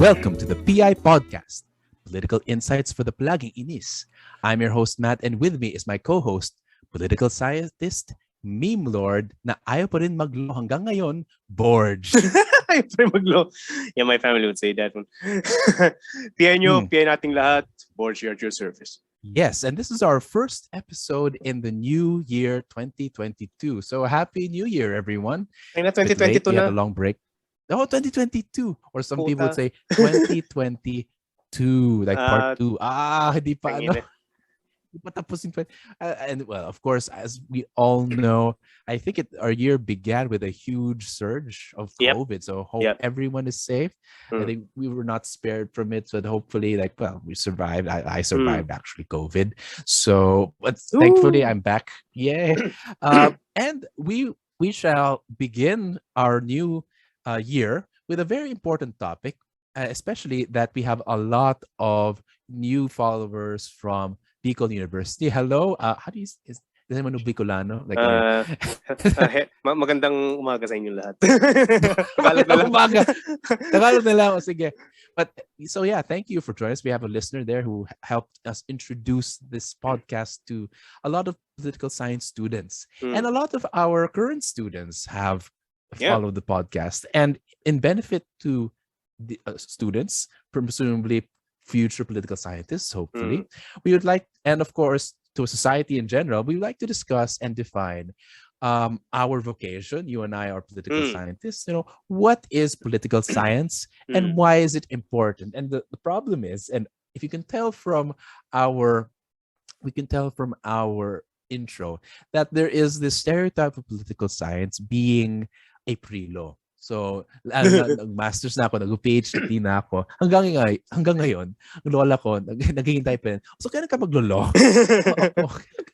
Welcome to the PI Podcast, Political Insights for the Palaging Inis. I'm your host, Matt, and with me is my co-host, political scientist, meme lord, na ayaw pa rin maglo hanggang ngayon, Borge. Ayaw pa rin maglo. Yeah, my family would say that one. PI nyo, PI nating lahat, Borge here at your service. Yes, and this is our first episode in the new year 2022. So happy new year, everyone. Ay na, 2022 We na. had a long break. Oh, 2022. Or some people would Puta. say 2022, like part 2. Hindi pa ano. Tangina. Hindi pa tapos yung and well, of course, as we all know, I think our year began with a huge surge of Yep. COVID. So hope Yep. everyone is safe. I think we were not spared from it. So hopefully, we survived. I survived actually COVID. So, but thankfully, I'm back. Yay. And we shall begin our new year with a very important topic, especially that we have a lot of new followers from Bicol University. Hello, how do you is naman ng Bicolano? Magandang umaga sa inyo lahat. Tagalog na lang. Sige. But so yeah, thank you for joining us. We have a listener there who helped us introduce this podcast to a lot of political science students, and a lot of our current students have followed the podcast. And in benefit to the students, presumably future political scientists, hopefully, we would like, and of course to society in general, we would like to discuss and define our vocation. You and I are political scientists. What is political science and why is it important? And the problem is, and if you can tell from our intro, that there is this stereotype of political science being a pre-law. So, nag-masters na ako, nag-PhD na ako. Hanggang ngayon, ang lola ko, naghihintay pa rin. So, kailan ka maglo-law?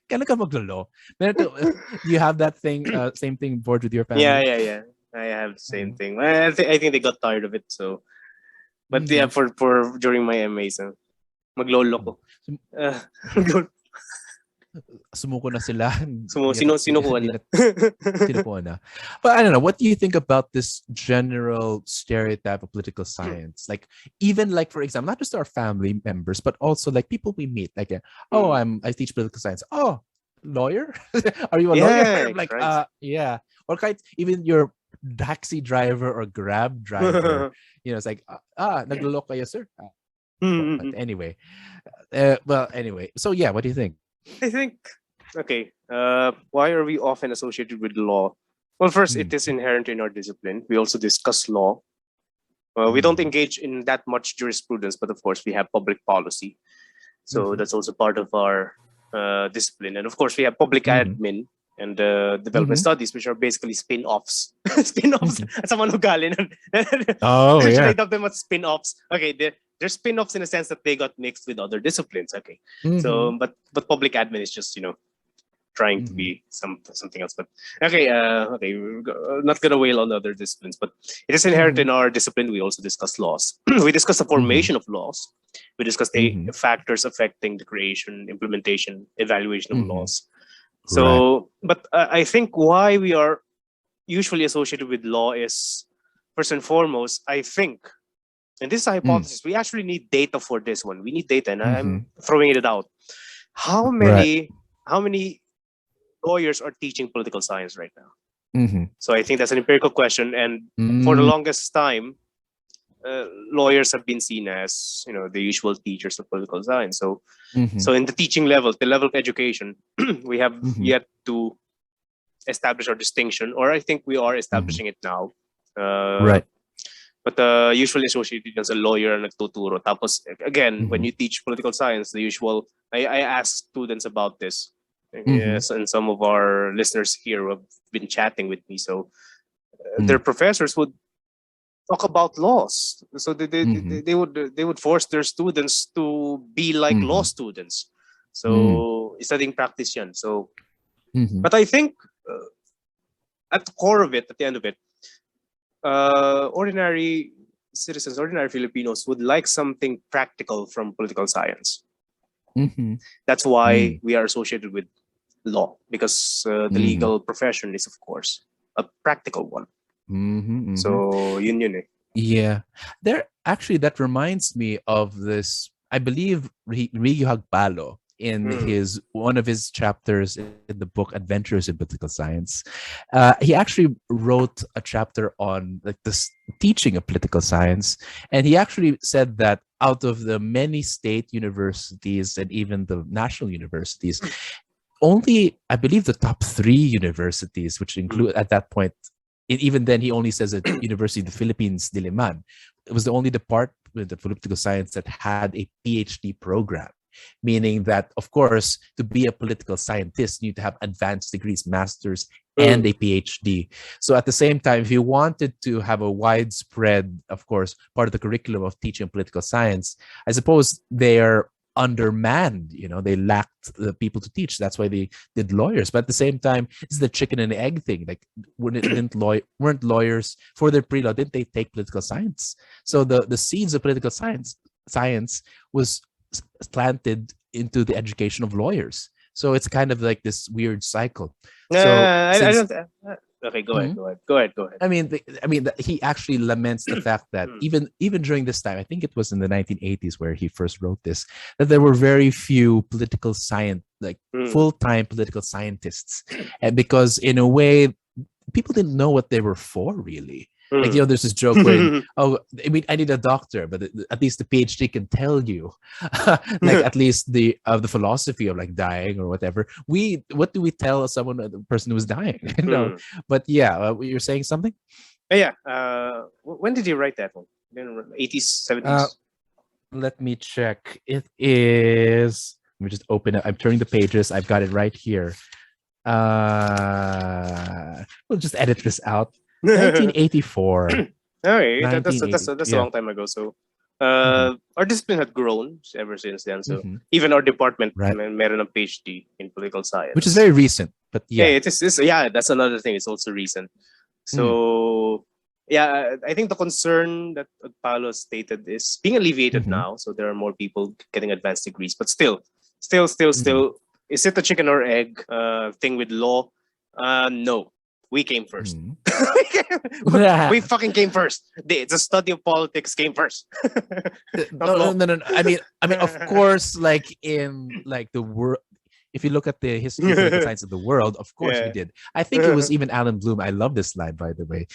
Kailan ka maglo-law? Do you have that thing, same thing, board with your family? Yeah. I have the same thing. I think they got tired of it. So, but yeah, for during my MA, so maglolo ko. Sumuko na sila. Sinukuhan na. Sinukuhan na. But I don't know, what do you think about this general stereotype of political science? Like, even like, for example, not just our family members, but also like people we meet. Like, I teach political science. Oh, lawyer? Are you a lawyer? Like, yeah. Or even your taxi driver or Grab driver. It's like, naglo kayo, sir. But anyway. So yeah, what do you think? I think, okay, why are we often associated with law? Well, first, it is inherent in our discipline. We also discuss law. We don't engage in that much jurisprudence, but of course, we have public policy. So that's also part of our discipline. And of course, we have public admin and development studies, which are basically spin-offs. Spin-offs. Someone who galing. Oh, yeah. I thought them as spin-offs. Okay, they're spin-offs in a sense that they got mixed with other disciplines. Okay, so but public admin is just trying to be something else. But okay, we're not gonna wail on other disciplines, but it is inherent in our discipline. We also discuss laws. We discuss the formation of laws. We discuss the factors affecting the creation, implementation, evaluation of laws. So, but I think why we are usually associated with law is, first and foremost, I think. And this is a hypothesis. We actually need data for this one. We need data, and I'm throwing it out. How many lawyers are teaching political science right now? So I think that's an empirical question. And for the longest time, lawyers have been seen as the usual teachers of political science. So so in the teaching level, the level of education, we have yet to establish our distinction, or I think we are establishing it now. Right. But usually associated as a lawyer and nagtuturo. Tapos again, when you teach political science, the usual, I ask students about this. Yes, and some of our listeners here have been chatting with me. So their professors would talk about laws. So they would force their students to be like law students. So studying practice yan. So, but I think at the core of it, at the end of it, ordinary citizens, ordinary Filipinos would like something practical from political science. That's why we are associated with law, because the legal profession is, of course, a practical one. So, yun eh. Yeah. There actually that reminds me of this. I believe Ryu Hagpalo in Mm, his one of his chapters in the book Adventures in Political Science, he actually wrote a chapter on like this teaching of political science, and he actually said that out of the many state universities and even the national universities, only I believe the top three universities, which mm, include at that point, even then he only says at University of the Philippines, Diliman, it was the only department of political science that had a PhD program, meaning that of course to be a political scientist you need to have advanced degrees, masters and mm, a PhD. So at the same time, if you wanted to have a widespread, of course, part of the curriculum of teaching political science, I suppose they are undermanned. They lacked the people to teach. That's why they did lawyers. But at the same time, it's the chicken and egg thing. Like, weren't lawyers for their pre-law? Didn't they take political science? So the seeds of political science was planted into the education of lawyers. So it's kind of like this weird cycle. So I since don't. Okay, go ahead. Mhm. Go ahead. Go ahead. Go ahead. He actually laments the fact that Mm, even during this time, I think it was in the 1980s where he first wrote this, that there were very few political science, like mm, full-time political scientists, and because in a way, people didn't know what they were for really. Like, mm. there's this joke where, oh, I mean, I need a doctor, but at least the PhD can tell you, like at least the philosophy of like dying or whatever. What do we tell someone, the person who's dying? Mm. But yeah, you're saying something. Yeah. When did you write that one? 80s, Uh, 70s? Let me check. It is. Let me just open it. I'm turning the pages. I've got it right here. We'll just edit this out. 1984. Okay, that's a 1980. long time ago. So, Hmm. our discipline had grown ever since then. So, Hmm. even our department, Right. meron ng PhD in political Which is science. very recent, but Yeah, yeah. yeah, that's another thing. It's also recent. Mm. So, yeah, I think the concern that Paolo stated is being alleviated Hmm. now. So there are more people getting advanced degrees, but still, is it a chicken or egg thing with law? No, we came first. Hmm. We fucking came first. The study of politics came first, not No, no, law. no, no, no. I mean, of course, like in like the world, if you look at the history of political science of the world, of course we Yeah. did. I think it was even Alan Bloom. I love this line, by the way.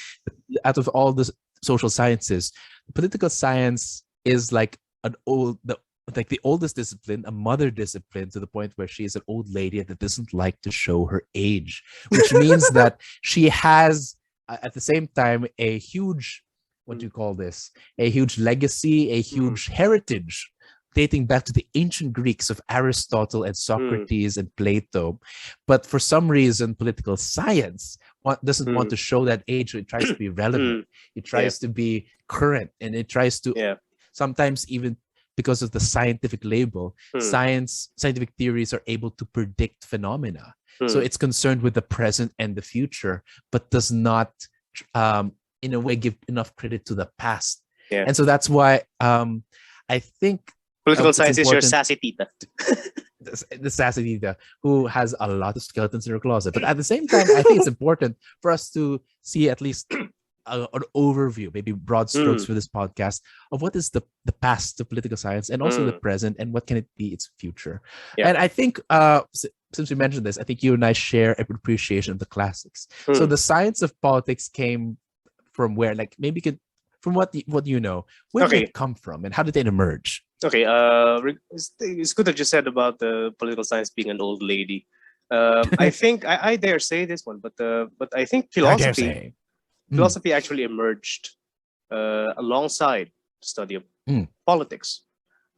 Out of all the social sciences, political science is like the oldest discipline, a mother discipline, to the point where she is an old lady that doesn't like to show her age, which means that she has at the same time a huge, what do you call this, a huge legacy, a Mm, huge heritage dating back to the ancient Greeks of Aristotle and mm, Socrates and Plato. But for some reason, political science doesn't want mm, to show that age. So it tries to be relevant. mm. It Yeah, tries to be current, and it tries to yeah. sometimes even, because of the scientific label, Mm, scientific theories are able to predict phenomena. So mm, it's concerned with the present and the future, but does not, in a way, give enough credit to the past. yeah. And so that's why, I think Political it's science is your important, sassy tita. the Sassanida, who has a lot of skeletons in her closet. But at the same time, I think it's important for us to see at least an overview, maybe broad strokes Mm, for this podcast, of what is the past of political science and also the mm, present, and what can it be its future. yeah. And I think, since we mentioned this, I think you and I share an appreciation of the classics. So Mm. the science of politics came from where? Like, maybe from what you know, where did Okay. it come from and how did it emerge? Okay. It's good that you said about the political science being an old lady. I think I dare say this one, but I think I dare say. Mm, philosophy actually emerged alongside the study of mm, politics.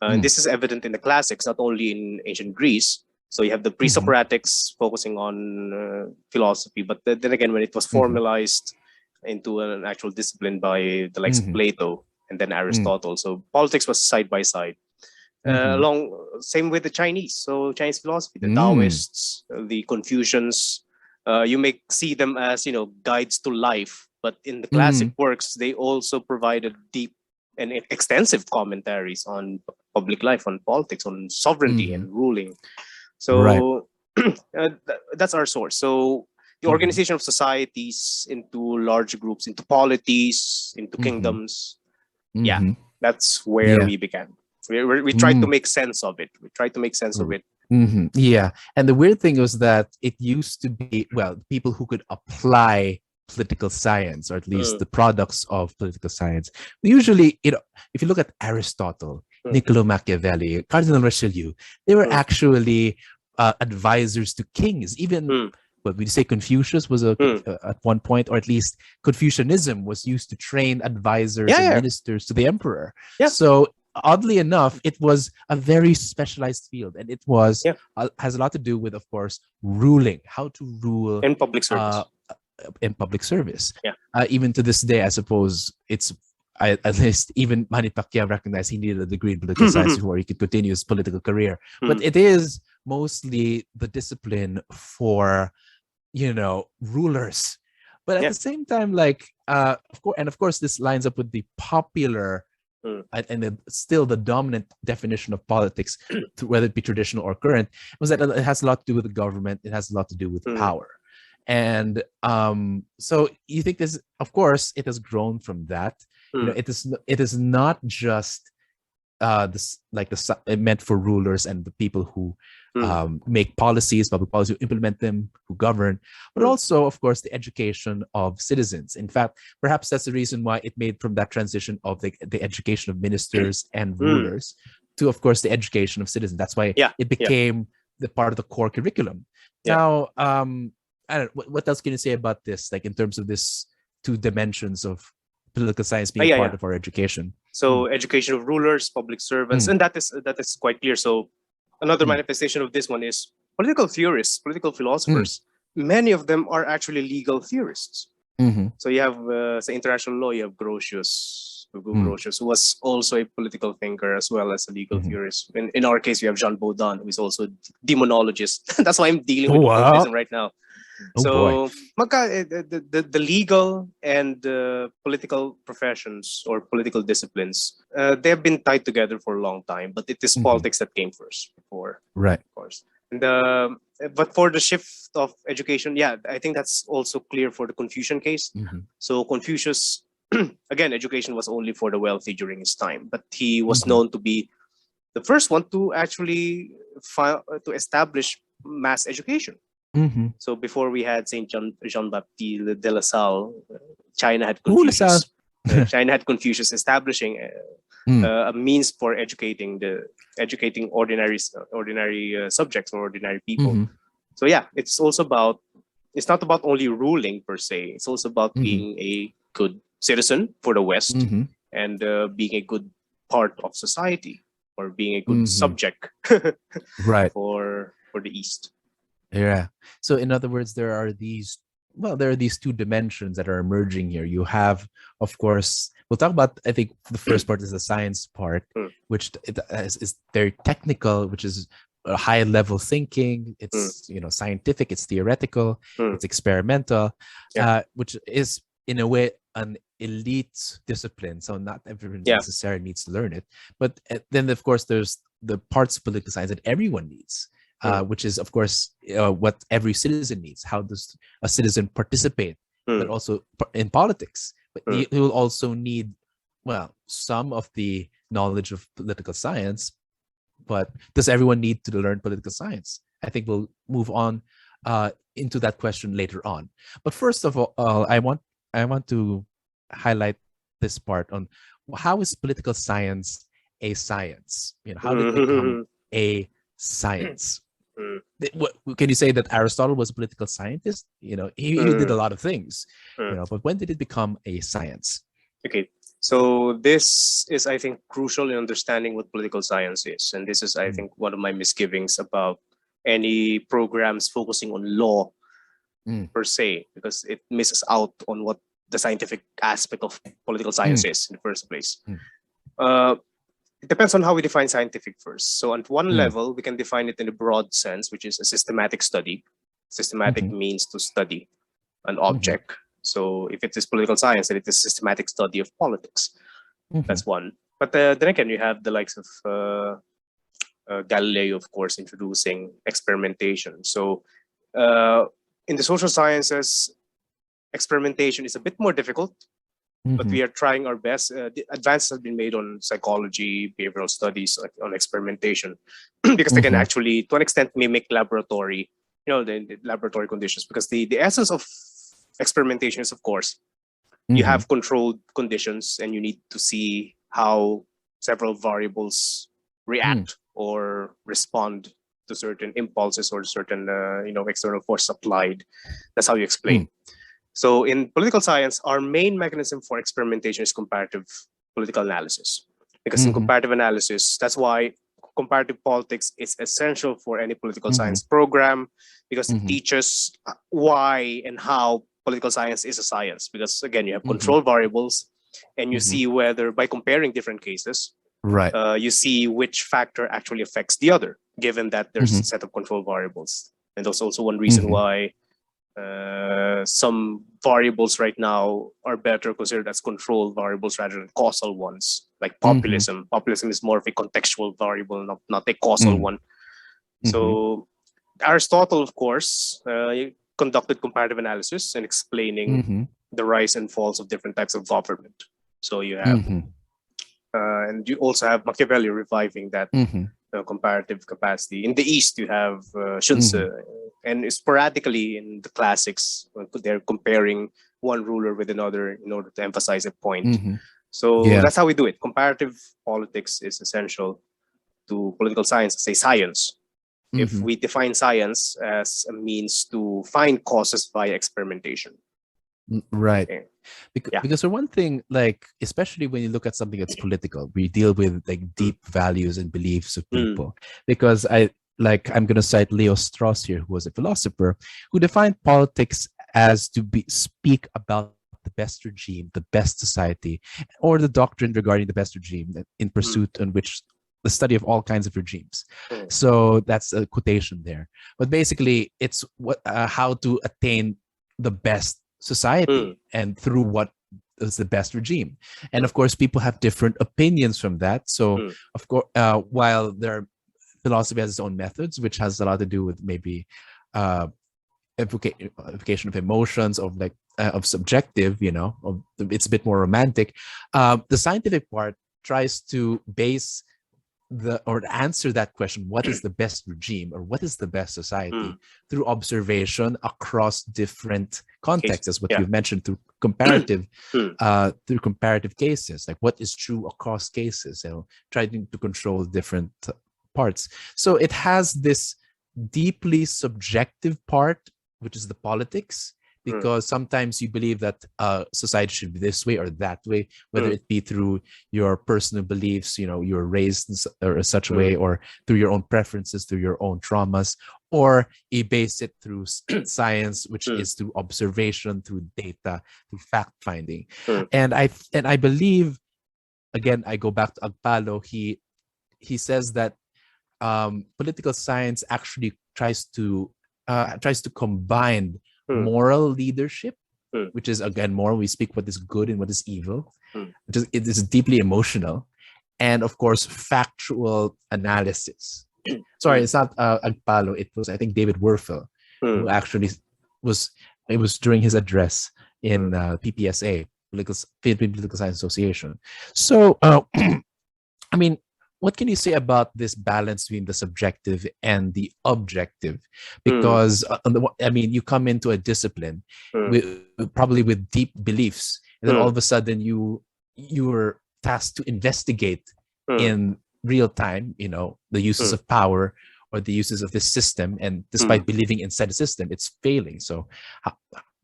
And mm, this is evident in the classics, not only in ancient Greece. So you have the mm-hmm, pre-Socratics focusing on philosophy, but then again, when it was mm-hmm, formalized into an actual discipline by the likes of mm-hmm, Plato and then mm, Aristotle, so politics was side by side. mm-hmm, Along same with the Chinese, so Chinese philosophy, the mm, Taoists, the Confucians, you may see them as guides to life, but in the classic mm, works, they also provided deep and extensive commentaries on public life, on politics, on sovereignty mm-hmm. and ruling. Right. So that's our source. So the organization of societies into large groups, into polities, into kingdoms. Yeah, that's where we began. We tried to make sense of it. We tried to make sense of it. Yeah. And the weird thing was that it used to be, well, people who could apply political science, or at least the products of political science. Usually, if you look at Aristotle, Niccolo Machiavelli, Cardinal Richelieu, they were actually advisors to kings. Even what we say Confucius was at one point, or at least Confucianism was used to train advisors and ministers to the emperor. So oddly enough, it was a very specialized field, and it was has a lot to do with, of course, ruling, how to rule in public service. Even to this day, I suppose at least even Manny Pacquiao recognized he needed a degree in political science before he could continue his political career. But it is mostly the discipline for, rulers. But at the same time, of course, this lines up with the popular and still the dominant definition of politics, whether it be traditional or current, was that it has a lot to do with the government. It has a lot to do with power. And so you think this, of course, it has grown from that. It is not just meant for rulers and the people who make policies, public policy, who implement them, who govern, but also, of course, the education of citizens. In fact, perhaps that's the reason why it made from that transition of the education of ministers and rulers to, of course, the education of citizens. That's why it became the part of the core curriculum. Now, I don't know, what else can you say about this, like in terms of this two dimensions of political science being part of our education? So education of rulers, public servants, and that is quite clear. So another manifestation of this one is political theorists, political philosophers. Many of them are actually legal theorists. So you have say international law, you have Grotius, who was also a political thinker as well as a legal theorist. In our case, we have Jean Baudin, who is also a demonologist. That's why I'm dealing with occultism right now. The legal and political professions or political disciplines, they have been tied together for a long time, but it is politics that came first before, of course. And but for the shift of education, I think that's also clear for the Confucian case. So Confucius, again, education was only for the wealthy during his time, but he was known to be the first one to actually to establish mass education. So before we had Saint Jean-Baptiste de La Salle, China had Confucius. China had Confucius establishing a means for educating ordinary subjects or ordinary people. So it's also about, it's not about only ruling per se. It's also about being a good citizen for the West and being a good part of society, or being a good subject for the East. Yeah. So in other words, there are these two dimensions that are emerging here. You have, of course, we'll talk about, I think the first part is the science part, which is very technical, which is a high level thinking. It's, scientific, it's theoretical, it's experimental, which is in a way an elite discipline. So not everyone necessarily needs to learn it. But then, of course, there's the parts of political science that everyone needs. Which is, of course, what every citizen needs. How does a citizen participate, but also in politics? But he will also need, some of the knowledge of political science. But does everyone need to learn political science? I think we'll move on into that question later on. But first of all, I want to highlight this part on how is political science a science? How did it become a science? Can you say that Aristotle was a political scientist? He did a lot of things, but when did it become a science? Okay, so this is, I think, crucial in understanding what political science is. And this is, I think, one of my misgivings about any programs focusing on law per se, because it misses out on what the scientific aspect of political science is in the first place. It depends on how we define scientific first. So at one level, we can define it in a broad sense, which is a systematic study. Systematic means to study an object. So if it is political science, then it is systematic study of politics. That's one. But then again, you have the likes of Galileo, of course, introducing experimentation. So in the social sciences, experimentation is a bit more difficult, but we are trying our best. The advances have been made on psychology, behavioral studies, on experimentation, because they can actually, to an extent, mimic laboratory, the laboratory conditions. Because the essence of experimentation is, of course, you have controlled conditions and you need to see how several variables react or respond to certain impulses or certain external force applied. That's how you explain. So in political science, our main mechanism for experimentation is comparative political analysis. Because in comparative analysis, that's why comparative politics is essential for any political science program, because it teaches why and how political science is a science. Because again, you have control variables, and you see whether, by comparing different cases, you see which factor actually affects the other, given that there's a set of control variables. And that's also one reason why some variables right now are better considered as control variables rather than causal ones, like populism. Populism is more of a contextual variable, not a causal one. So Aristotle, of course, conducted comparative analysis and explaining the rise and falls of different types of government. So you have, and you also have Machiavelli reviving that comparative capacity. In the East, you have Sun Tzu, and sporadically in the classics, they're comparing one ruler with another in order to emphasize a point. So that's how we do it. Comparative politics is essential to political science as a science. If we define science as a means to find causes via experimentation. Right. Because for one thing, like, especially when you look at something that's political, we deal with like deep values and beliefs of people. Because I'm going to cite Leo Strauss here, who was a philosopher, who defined politics as to speak about the best regime, the best society, or the doctrine regarding the best regime in pursuit in which the study of all kinds of regimes. So that's a quotation there. But basically, it's how to attain the best society and through what is the best regime. And of course, people have different opinions from that. So of course, while philosophy has its own methods, which has a lot to do with maybe evocation of emotions, of subjective, it's a bit more romantic. The scientific part tries to base or answer that question, what is the best regime or what is the best society, through observation across different contexts, as what you've mentioned, through comparative cases, like what is true across cases, trying to control different parts. So it has this deeply subjective part, which is the politics, because sometimes you believe that society should be this way or that way, whether it be through your personal beliefs, you're raised in such a way, or through your own preferences, through your own traumas, or you base it through science, which is through observation, through data, through fact finding. And I believe, again, I go back to Agpalo. He says that political science actually tries to combine moral leadership, which is, again, moral. We speak what is good and what is evil. It is deeply emotional, and of course, factual analysis. Sorry, it's not Agpalo. It was, I think, David Werfel, who actually was. It was during his address in PPSA, Philippine Political Science Association. So, I mean, what can you say about this balance between the subjective and the objective? Because you come into a discipline probably with deep beliefs, and then all of a sudden you were tasked to investigate in real time, the uses of power or the uses of this system, and despite believing inside the system, it's failing. So,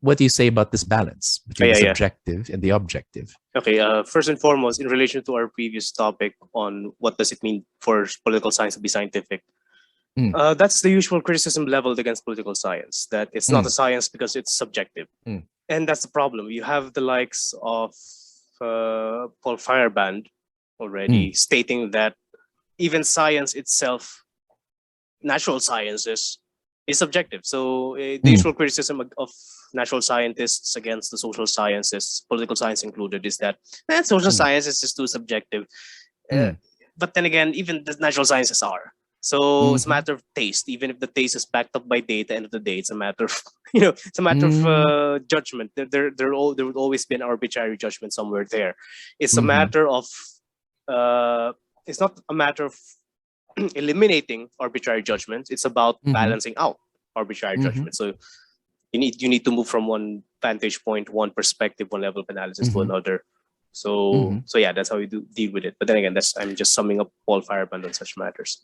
what do you say about this balance between the subjective and the objective? Okay, first and foremost, in relation to our previous topic on what does it mean for political science to be scientific, that's the usual criticism leveled against political science, that it's not a science because it's subjective. And that's the problem. You have the likes of Paul Feyerabend already stating that even science itself, natural sciences, is subjective. So the usual criticism of natural scientists against the social sciences, political science included, is that social science is just too subjective. But then again, even the natural sciences are. So it's a matter of taste. Even if the taste is backed up by data, end of the day, it's a matter of it's a matter of judgment. There would always be an arbitrary judgment somewhere there. It's a matter of it's not a matter of eliminating arbitrary judgments. It's about balancing out arbitrary judgments. So you need to move from one vantage point, one perspective, one level of analysis to another. So yeah, that's how you deal with it. But then again, I'm just summing up Paul Feyerabend on such matters.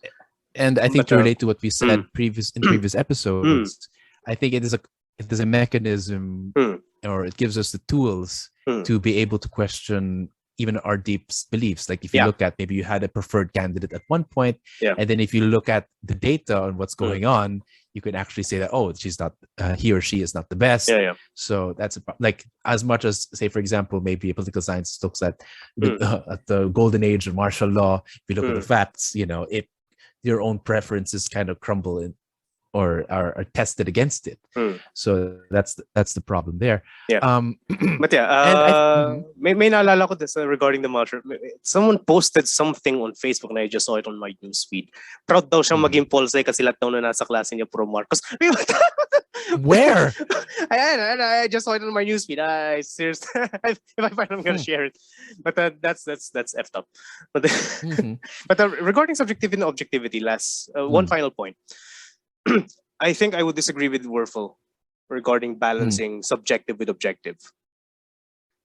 And I think to relate to what we said in previous episodes, I think it is a mechanism, or it gives us the tools to be able to question even our deepest beliefs. Like if you look at, maybe you had a preferred candidate at one point, and then if you look at the data on what's going on, you can actually say that, oh, she's not, he or she is not the best. So that's like, as much as, say, for example, maybe a political science looks at the golden age of martial law. If you look at the facts, if your own preferences kind of crumble in, or are tested against it. So that's the problem there. But may naalala ko this regarding the martial. Someone posted something on Facebook and I just saw it on my newsfeed. Proud daw siyang maging PolSci kasi lahat daw na nasa klase niya pro Marcos. Where? I just saw it on my newsfeed. I seriously, if I find, I'm gonna share it. But that's effed up. But regarding subjectivity and objectivity, one final point. I think I would disagree with Werfel regarding balancing subjective with objective,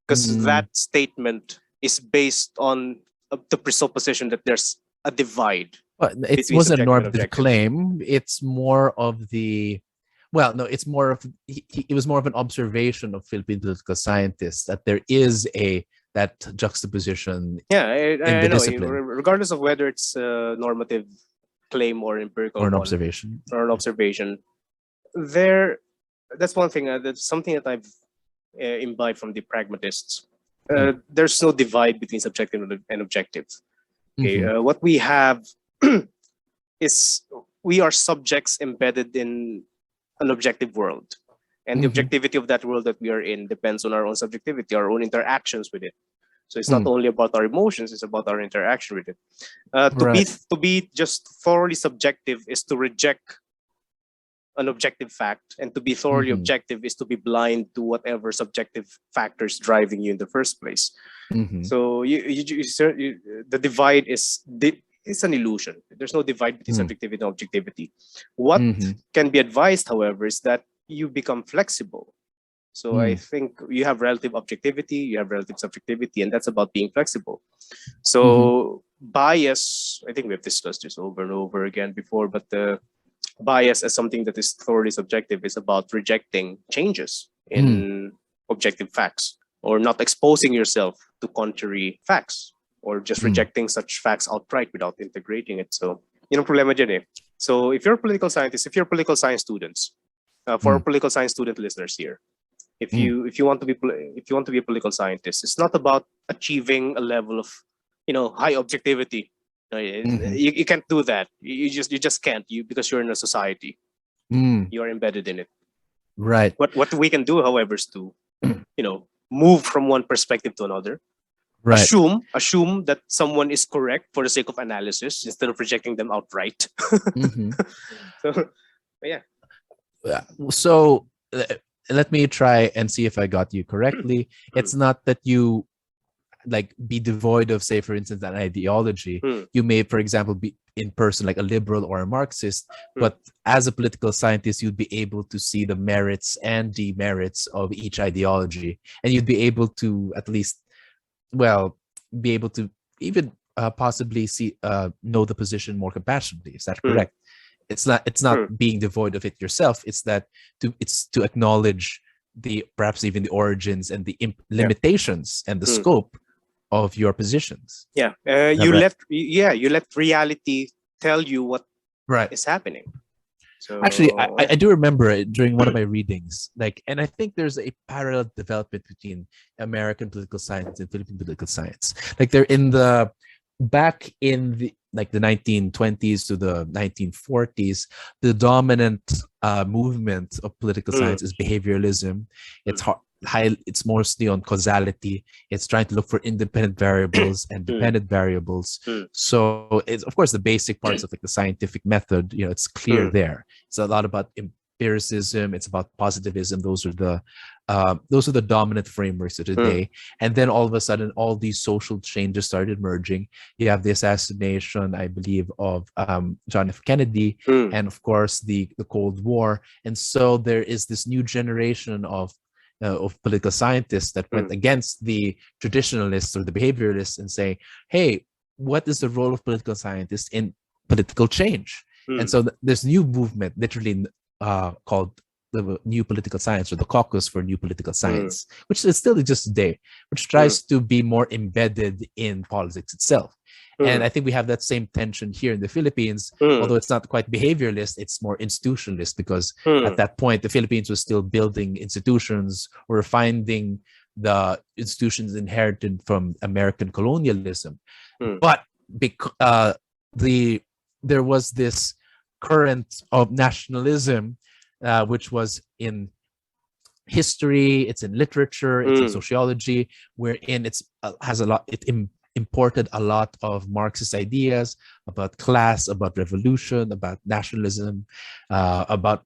because that statement is based on the presupposition that there's a divide. But it wasn't a normative claim. It's more of the, well, no, it's more of, it was more of an observation of Philippine political scientists that there is that juxtaposition in the discipline. Regardless of whether it's normative claim or empirical or an observation. That's one thing. That's something that I've imbibed from the pragmatists. There's no divide between subjective and objective. Okay, what we have is we are subjects embedded in an objective world, and the objectivity of that world that we are in depends on our own subjectivity, our own interactions with it. So it's not only about our emotions; it's about our interaction with it. To be just thoroughly subjective is to reject an objective fact, and to be thoroughly objective is to be blind to whatever subjective factors driving you in the first place. So the divide is an illusion. There's no divide between subjectivity and objectivity. What can be advised, however, is that you become flexible. So I think you have relative objectivity, you have relative subjectivity, and that's about being flexible. So bias, I think we've discussed this over and over again before, but the bias as something that is thoroughly subjective is about rejecting changes in objective facts, or not exposing yourself to contrary facts, or just rejecting such facts outright without integrating it. So, problema dyan eh. So if you're a political scientist, if you're political science students, for our political science student listeners here, if you want to be a political scientist, it's not about achieving a level of high objectivity. You can't do that. You just can't. Because you're in a society. You are embedded in it. Right. What we can do, however, is to move from one perspective to another. Right. Assume that someone is correct for the sake of analysis instead of rejecting them outright. So yeah. So let me try and see if I got you correctly. It's not that you be devoid of, say, for instance, an ideology. You may, for example, be in person like a liberal or a Marxist, but as a political scientist, you'd be able to see the merits and demerits of each ideology, and you'd be able to at least, be able to even possibly know the position more compassionately. Is that correct? It's not being devoid of it yourself. It's to acknowledge perhaps even the origins and the limitations and the scope of your positions. You let reality tell you what is happening. So actually, I do remember it during one of my readings, and I think there's a parallel development between American political science and Philippine political science. They're back in the 1920s to the 1940s, the dominant movement of political science is behavioralism. It's hard, it's mostly on causality. It's trying to look for independent variables and dependent variables. So it's, of course, the basic parts of like the scientific method, it's clear there. It's a lot about empiricism. It's about positivism. Those are the dominant frameworks of today. And then all of a sudden, all these social changes started emerging. You have the assassination, I believe, of John F. Kennedy, and of course the Cold War. And so there is this new generation of political scientists that went against the traditionalists or the behavioralists and say, hey, what is the role of political scientists in political change? And so this new movement, literally called the New Political Science, or the Caucus for New Political Science, which is still exists today, which tries to be more embedded in politics itself. And I think we have that same tension here in the Philippines, although it's not quite behavioralist, it's more institutionalist, because at that point, the Philippines was still building institutions or finding the institutions inherited from American colonialism. But there was this current of nationalism, which was in history, it's in literature, it's in sociology, wherein it imported a lot of Marxist ideas about class, about revolution, about nationalism, about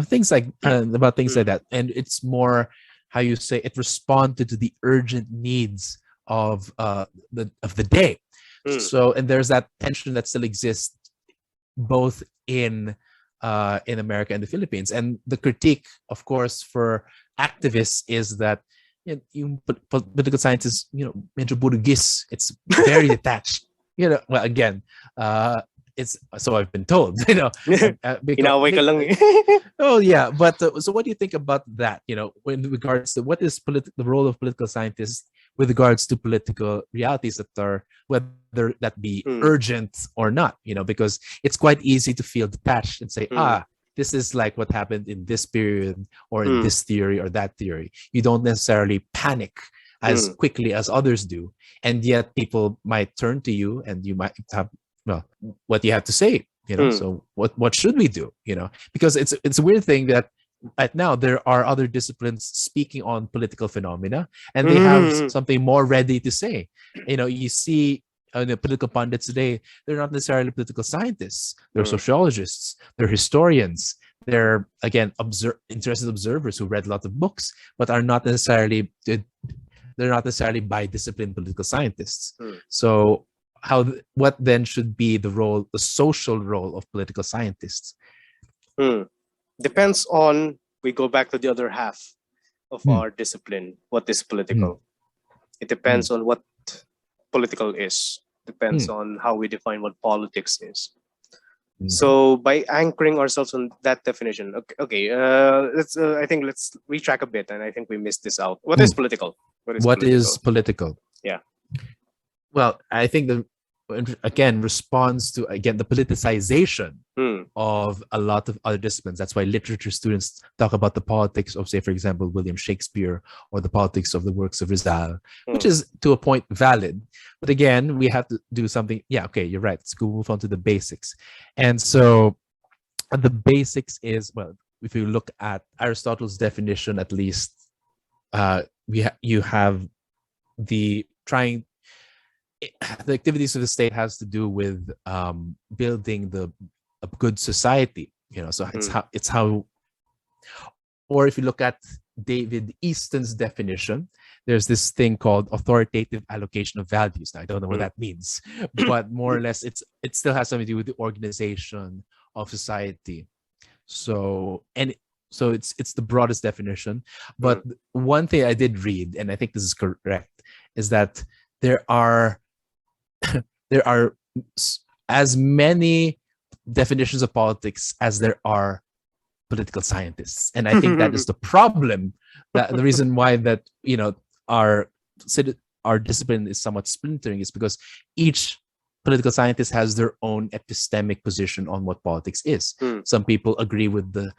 things like that. And it's more, how you say, it responded to the urgent needs of the day. So, and there's that tension that still exists both in America and the Philippines. And the critique, of course, for activists is that political science is, medyo burugis. It's very detached. Well, again, it's so I've been told. Oh yeah, but so what do you think about that? In regards to what is the role of political scientists with regards to political realities that are, whether that be urgent or not? Because it's quite easy to feel detached and say, this is like what happened in this period or in this theory or that theory. You don't necessarily panic as quickly as others do, and yet people might turn to you and you might have, what do you have to say? So what should we do? Because it's a weird thing that right now there are other disciplines speaking on political phenomena, and they have something more ready to say. You see the political pundits today, they're not necessarily political scientists. They're sociologists, they're historians, they're, again, interested observers who read a lot of books, but are not necessarily by discipline political scientists. So what then should be the social role of political scientists? Depends on, we go back to the other half of our discipline. What is political? It depends on what political is. Depends on how we define what politics is. So by anchoring ourselves on that definition, let's retrack a bit, and I think we missed this out. What is political? What is political? Yeah. Well, I think again responds to the politicization of a lot of other disciplines. That's why literature students talk about the politics of, say, for example, William Shakespeare, or the politics of the works of Rizal, which is to a point valid. But again, we have to do something. Yeah, okay, you're right. Let's move on to the basics. And so the basics is, well, if you look at Aristotle's definition, at least, you have the activities of the state has to do with building a good society. So it's how, or if you look at David Easton's definition, there's this thing called authoritative allocation of values. Now, I don't know what that means, but more or less, it still has something to do with the organization of society. So it's the broadest definition. But one thing I did read, and I think this is correct, is that there are as many definitions of politics as there are political scientists, and I think that is the problem. That the reason why that our discipline is somewhat splintering is because each political scientist has their own epistemic position on what politics is. Some people agree with the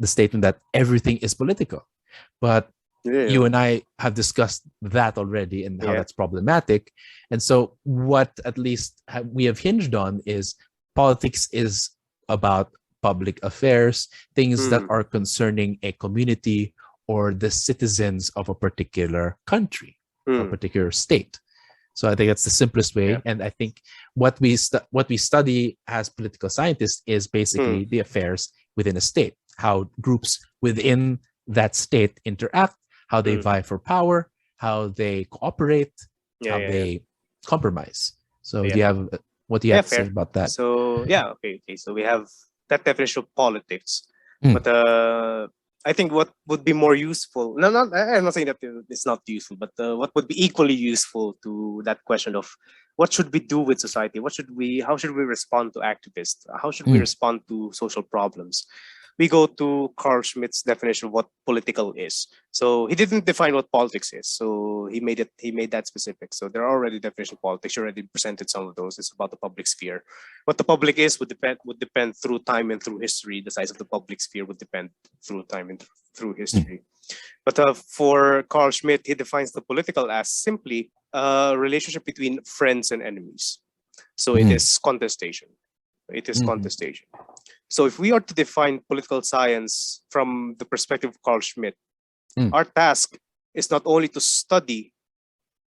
statement that everything is political, but you and I have discussed that already and how that's problematic. And so what at least we have hinged on is politics is about public affairs, things that are concerning a community or the citizens of a particular country or particular state. So I think that's the simplest way. Yeah. And I think what we study as political scientists is basically the affairs within a state, how groups within that state interact, how they vie for power, how they cooperate, how they compromise. So do you have what do you have to say fair. about that? So okay. So we have that definition of politics, Mm. but I think what would be more useful. No, not I'm not saying that it's not useful, but what would be equally useful to that question of what should we do with society? How should we respond to activists? How should we respond to social problems? We go to Carl Schmitt's definition of what political is. So he didn't define what politics is. So he made that specific. So there are already definitions of politics. He already presented some of those. It's about the public sphere. What the public is would depend through time and through history. The size of the public sphere would depend through time and through history. But for Carl Schmitt, he defines the political as simply a relationship between friends and enemies. So it is contestation. It is contestation. So if we are to define political science from the perspective of Carl Schmitt, our task is not only to study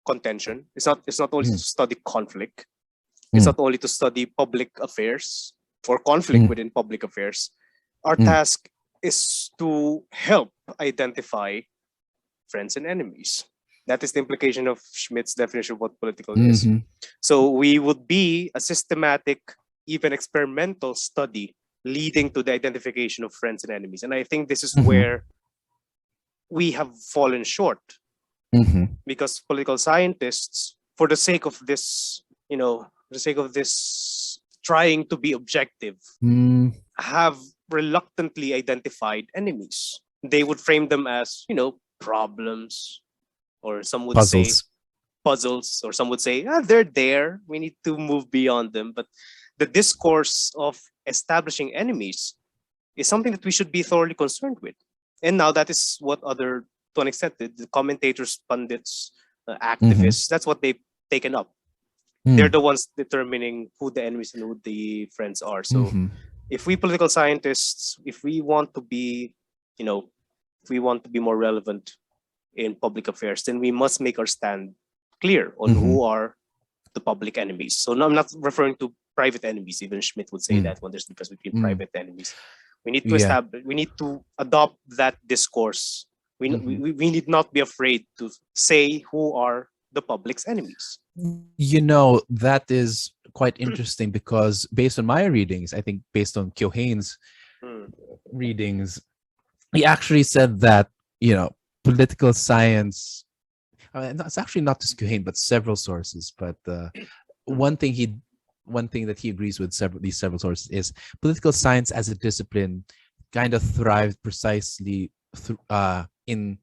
contention, it's not only to study conflict, it's not only to study public affairs or conflict within public affairs. Our task is to help identify friends and enemies. That is the implication of Schmitt's definition of what political is. So we would be a systematic, even experimental study leading to the identification of friends and enemies. And I think this is where we have fallen short, because political scientists, for the sake of this, trying to be objective, have reluctantly identified enemies. They would frame them as, problems, or some would say puzzles, or some would say, they're there. We need to move beyond them. But the discourse of establishing enemies is something that we should be thoroughly concerned with. And now that is what to an extent, the commentators, pundits, activists, that's what they've taken up. They're the ones determining who the enemies and who the friends are. So if we political scientists, if we want to be more relevant in public affairs, then we must make our stand clear on who are the public enemies. So no, I'm not referring to private enemies. Even Schmitt would say that when there's a difference between private enemies. We need to establish. We need to adopt that discourse. We need not be afraid to say who are the public's enemies. That is quite interesting, because based on my readings, I think based on Keohane's readings, he actually said that political science. It's actually not just Keohane, but several sources. But one thing that he agrees with these several sources is political science as a discipline kind of thrived precisely in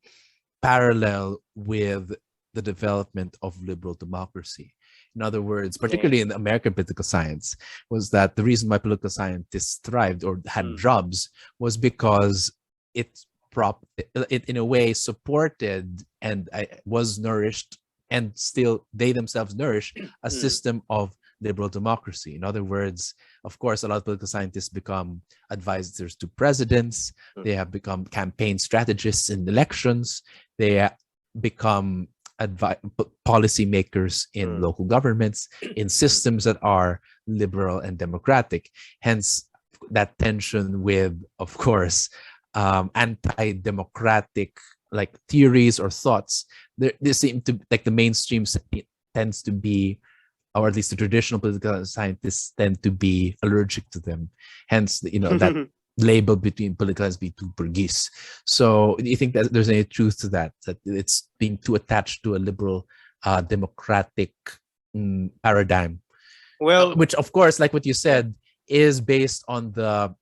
parallel with the development of liberal democracy. In other words, particularly in American political science, was that the reason why political scientists thrived or had jobs was because it in a way supported and was nourished, and still they themselves nourish a system of liberal democracy. In other words, of course, a lot of political scientists become advisors to presidents. They have become campaign strategists in elections. They become policy makers in local governments, in systems that are liberal and democratic. Hence, that tension with, of course, anti-democratic theories or thoughts. They seem to the mainstream tends to be, or at least the traditional political scientists tend to be allergic to them. Hence, that label between political science being too purgis. So do you think that there's any truth to that it's being too attached to a liberal democratic paradigm? Well, which of course, like what you said, is based on the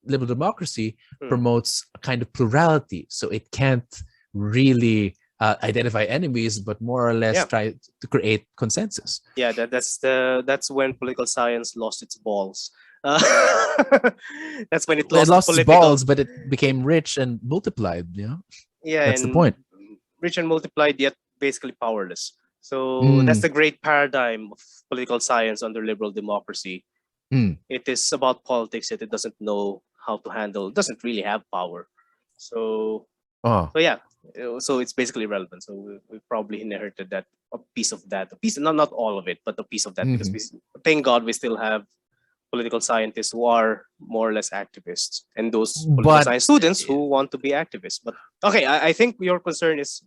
liberal democracy promotes a kind of plurality. So it can't really identify enemies, but more or less try to create consensus. Yeah, that's when political science lost its balls. That's when it lost its balls, but it became rich and multiplied. Yeah, that's the point. Rich and multiplied, yet basically powerless. So that's the great paradigm of political science under liberal democracy. It is about politics, yet it doesn't know how to handle. Doesn't really have power. So Oh. so yeah, so it's basically irrelevant. So we probably inherited that a piece of that, a piece, not all of it, but a piece of that, because we thank God we still have political scientists who are more or less activists, and those political But science students who want to be activists. But okay, I think your concern is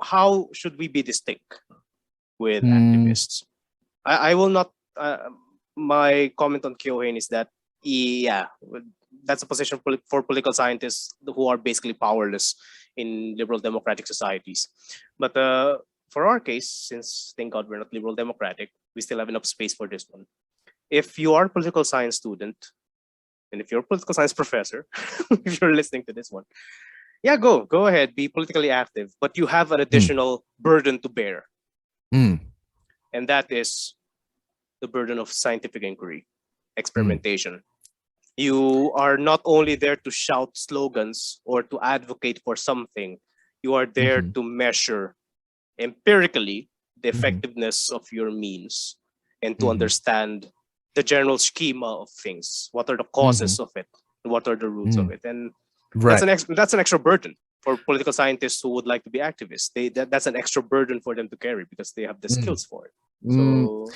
how should we be distinct with activists? I will not. My comment on Kyohane is that yeah, that's a position for political scientists who are basically powerless in liberal democratic societies. But for our case, since thank God we're not liberal democratic, we still have enough space for this one. If you are a political science student, and if you're a political science professor, if you're listening to this one, yeah, go ahead, be politically active, but you have an additional burden to bear. And that is the burden of scientific inquiry, experimentation. You are not only there to shout slogans or to advocate for something, you are there to measure empirically the effectiveness of your means and to understand the general schema of things. What are the causes of it? What are the roots of it? And that's an extra burden for political scientists who would like to be activists. That's an extra burden for them to carry because they have the skills for it. So,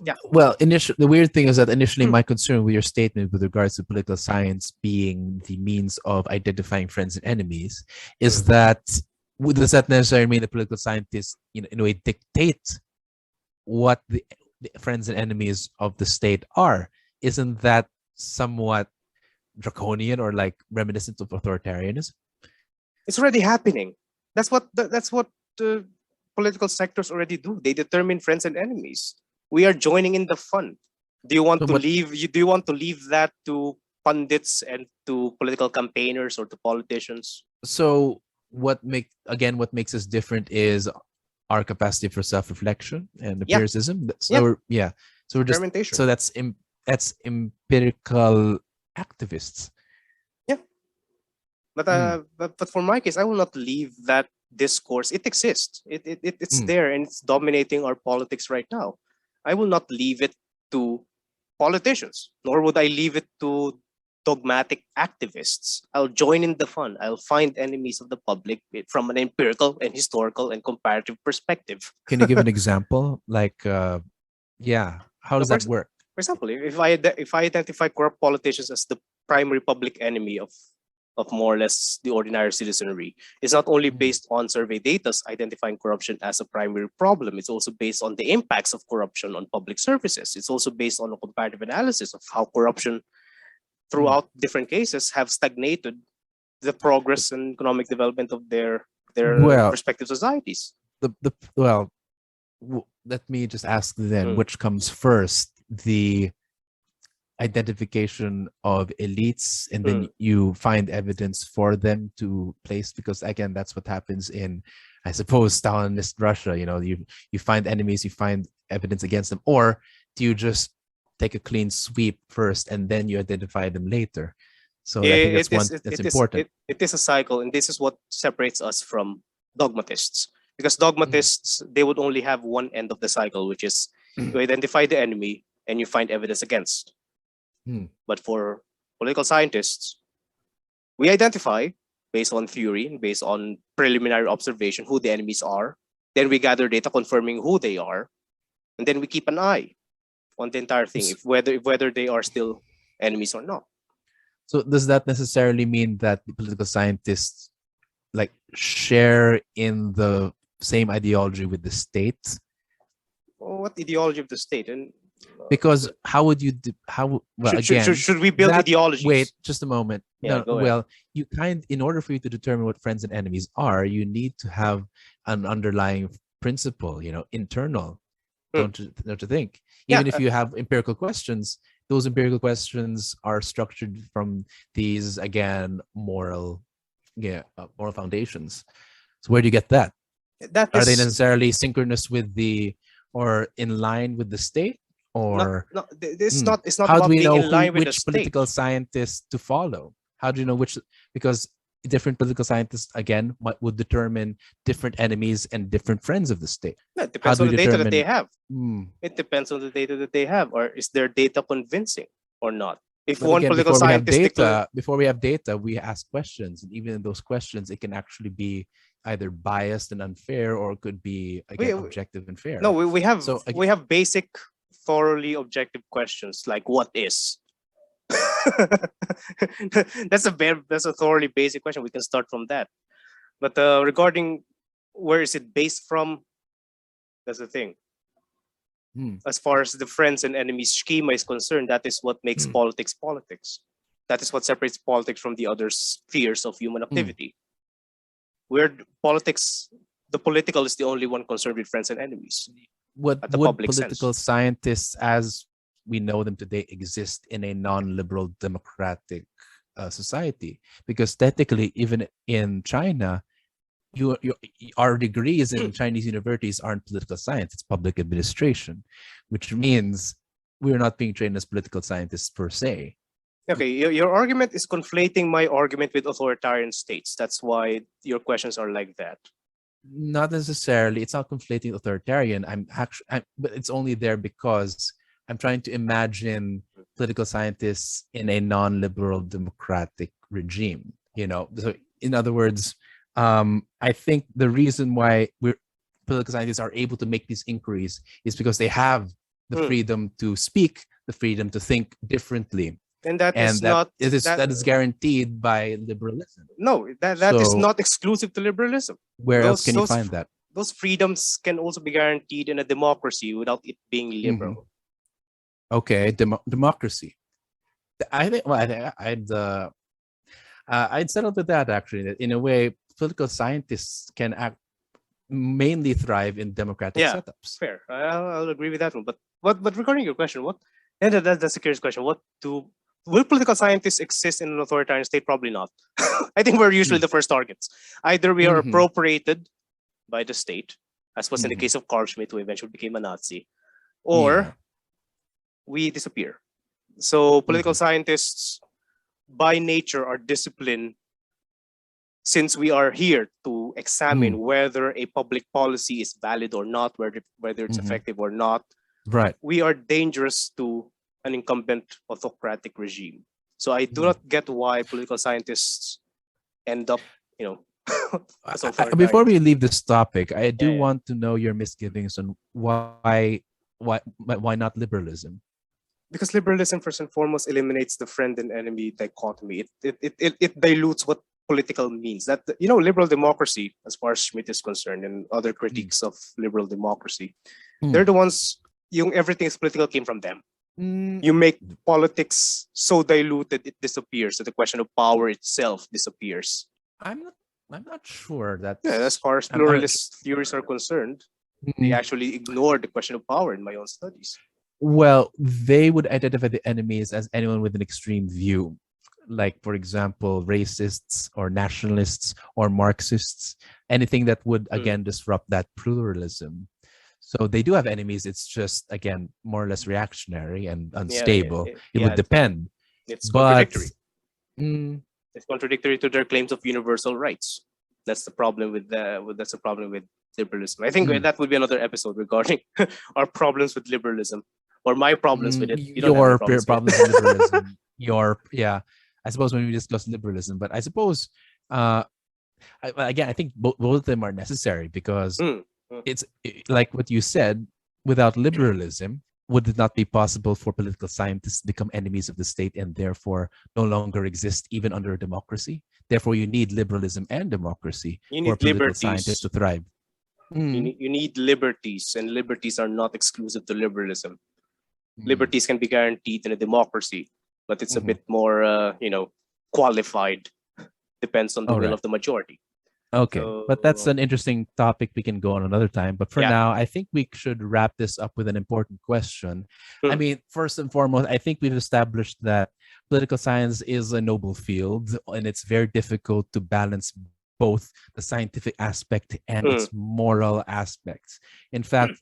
yeah. Well, the weird thing is that initially my concern with your statement with regards to political science being the means of identifying friends and enemies is that does that necessarily mean that political scientists, in a way, dictate what the friends and enemies of the state are? Isn't that somewhat draconian or like reminiscent of authoritarianism? It's already happening. That's what political sectors already do. They determine friends and enemies. We are joining in the fun. Do you want to leave that to pundits and to political campaigners or to politicians? So what makes us different is our capacity for self-reflection and empiricism. So we're just that's empirical activists. Yeah. But for my case, I will not leave that discourse. It exists. It's there, and it's dominating our politics right now. I will not leave it to politicians, nor would I leave it to dogmatic activists. I'll join in the fun. I'll find enemies of the public from an empirical and historical and comparative perspective. Can you give an example? Like, how does that work? For example, if I identify corrupt politicians as the primary public enemy of more or less the ordinary citizenry, it's not only based on survey data identifying corruption as a primary problem, it's also based on the impacts of corruption on public services. It's also based on a comparative analysis of how corruption throughout different cases have stagnated the progress and economic development of their respective societies. Let me just ask then, which comes first, the identification of elites and then you find evidence for them to place? Because again, that's what happens in, I suppose, Stalinist Russia. You find enemies, you find evidence against them, or do you just take a clean sweep first and then you identify them later? So I think that's important. It is a cycle, and this is what separates us from dogmatists, because dogmatists, they would only have one end of the cycle, which is you identify the enemy and you find evidence against. But for political scientists, we identify based on theory and based on preliminary observation who the enemies are. Then we gather data confirming who they are, and then we keep an eye on the entire thing, whether they are still enemies or not. So does that necessarily mean that the political scientists like share in the same ideology with the state? What ideology of the state? And because how would you should we build ideologies? Wait, just a moment. Yeah, in order for you to determine what friends and enemies are, you need to have an underlying principle, internal. Don't you think? Even if you have empirical questions, those empirical questions are structured from these, again, moral foundations. So where do you get that? Are they necessarily synchronous with or in line with the state? Or it's not how about do we being know in line with the which state. Political scientists to follow? How do you know which? Because different political scientists, again, would determine different enemies and different friends of the state. No, it depends on the data that they have. It depends on the data that they have. Or is their data convincing or not? If But one again, political scientist declares, before we have data, we ask questions, and even in those questions, it can actually be either biased and unfair, or it could be again we objective and fair. no, we have So again, we have basic, thoroughly objective questions like what is. That's a thoroughly basic question. We can start from that. But regarding where is it based from, that's the thing. As far as the friends and enemies schema is concerned, that is what makes politics politics. That is what separates politics from the other spheres of human activity. Where politics, the political is the only one concerned with friends and enemies. What at the would public political sense. scientists, as we know them today, exist in a non-liberal democratic society? Because technically, even in China, you, our degrees in Chinese universities aren't political science; it's public administration, which means we're not being trained as political scientists per se. Okay, your argument is conflating my argument with authoritarian states. That's why your questions are like that. Not necessarily. It's not conflating authoritarian. But it's only there because I'm trying to imagine political scientists in a non-liberal democratic regime. You know, so in other words, I think the reason why political scientists are able to make these inquiries is because they have the freedom to speak, the freedom to think differently. And that is guaranteed by liberalism. No, that is not exclusive to liberalism. Where else can you find that? Those freedoms can also be guaranteed in a democracy without it being liberal. Okay, democracy. I think. Well, I'd settle with that actually. In a way, political scientists can mainly thrive in democratic setups. Fair. I'll agree with that one. But regarding your question, that's a curious question. Will political scientists exist in an authoritarian state? Probably not. I think we're usually the first targets. Either we are appropriated by the state, as was in the case of Carl Schmitt, who eventually became a Nazi, or we disappear. So political scientists, by nature, are disciplined, since we are here to examine whether a public policy is valid or not, whether it's effective or not. Right. We are dangerous to an incumbent autocratic regime. So I do not get why political scientists end up, before we leave this topic, I do want to know your misgivings on why not liberalism? Because liberalism, first and foremost, eliminates the friend and enemy dichotomy. It dilutes what political means. That, liberal democracy, as far as Schmitt is concerned, and other critiques of liberal democracy, they're the ones, everything is political came from them. You make politics so diluted it disappears. So the question of power itself disappears. I'm not sure that. As far as pluralist theories are concerned, they actually ignore the question of power in my own studies. Well, they would identify the enemies as anyone with an extreme view, like, for example, racists or nationalists or Marxists, anything that would again disrupt that pluralism. So they do have enemies. It's just, again, more or less reactionary and unstable. It would depend. It's contradictory. It's contradictory to their claims of universal rights. That's the problem with liberalism. I think that would be another episode regarding our problems with liberalism, or my problems with it. Your problems with liberalism. I suppose when we discuss liberalism, but I suppose again, I think both of them are necessary because. It's like what you said, without liberalism, would it not be possible for political scientists to become enemies of the state and therefore no longer exist even under a democracy? Therefore, you need liberalism and democracy for political scientists to thrive. You need liberties, and liberties are not exclusive to liberalism. Liberties can be guaranteed in a democracy, but it's a bit more, qualified. Depends on the will of the majority. Okay, but that's an interesting topic we can go on another time. But for now, I think we should wrap this up with an important question. I mean, first and foremost, I think we've established that political science is a noble field, and it's very difficult to balance both the scientific aspect and its moral aspects. In fact,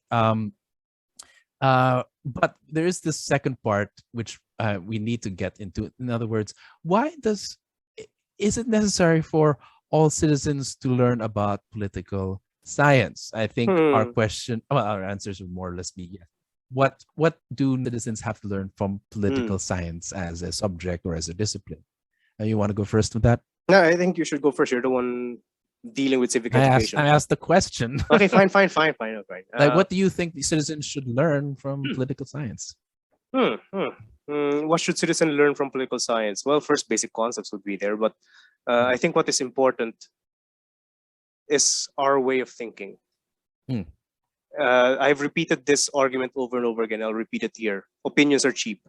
but there is this second part which we need to get into. In other words, is it necessary for all citizens to learn about political science? I think our answers would more or less be yes. what do citizens have to learn from Hmm. political science as a subject or as a discipline? You want to go first with that? No, I think you should go first. You're the one dealing with civic education. I asked the question. Okay, fine. Okay. Like, what do you think the citizens should learn from Hmm. political science? What should citizens learn from political science? Well, first, basic concepts would be there, but I think what is important is our way of thinking. Hmm. I've repeated this argument over and over again. I'll repeat it here. Opinions are cheap.